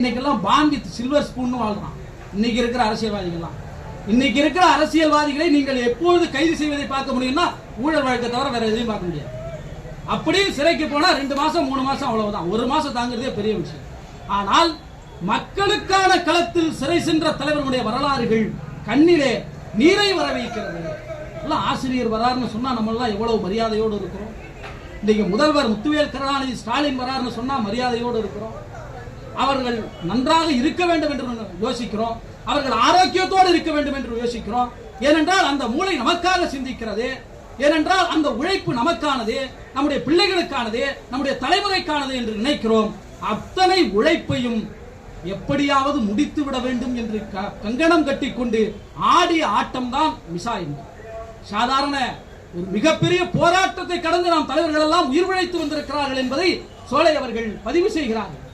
இன்னைக்கெல்லாம் பான் with silver spoon வாழ்றான் இன்னைக்கு இருக்கிற அரசியல்வாதிகள்லாம். இன்னைக்கு இருக்கிற அரசியல்வாதிகளை நீங்கள் எப்பொழுது கைது செய்வதை பார்க்க முடியும்னா ஊழல் வழக்கை தவிர வேற எதையும் பார்க்க முடியாது. அப்படியும் சிறைக்கு போனா 2 மாசம் 3 மாசம் அவ்வளவுதான், 1 மாசம் தாங்கிறதே பெரிய விஷயம். ஆனால் மக்களுக்கான களத்தில் சிறை சென்ற தலைவர்களுடைய வரலாறுகள் கண்ணிலே நீரை வர வைக்கிறது. எல்லாம் ஆசிரியர் வராருன்னு சொன்னா நம்ம எல்லாம் எவ்வளவு மரியாதையோடு இருக்கிறோம். இன்னைக்கு முதல்வர் முத்துவேல் கருணாநிதி ஸ்டாலின் வராருன்னு சொன்னா மரியாதையோடு இருக்கிறோம். அவர்கள் நன்றாக இருக்க வேண்டும் என்று யோசிக்கிறோம். அவர்கள் ஆரோக்கியத்தோடு இருக்க வேண்டும் என்று யோசிக்கிறோம். ஏனென்றால் அந்த மூளை நமக்காக சிந்திக்கிறது. ஏனென்றால் அந்த உழைப்பு நமக்கானது, நம்முடைய பிள்ளைகளுக்கானது, நம்முடைய தலைமுறைக்கானது என்று நினைக்கிறோம். அத்தனை உழைப்பையும் எப்படியாவது முடித்து விட வேண்டும் என்று கங்கணம் கட்டிக்கொண்டு ஆடிய ஆட்டம் தான் மிசா என்பது. சாதாரண ஒரு மிகப்பெரிய போராட்டத்தை கடந்து நாம் தலைவர்கள் எல்லாம் உயிர் பிழைத்து வந்திருக்கிறார்கள் என்பதை சோலை அவர்கள் பதிவு செய்கிறார்கள்.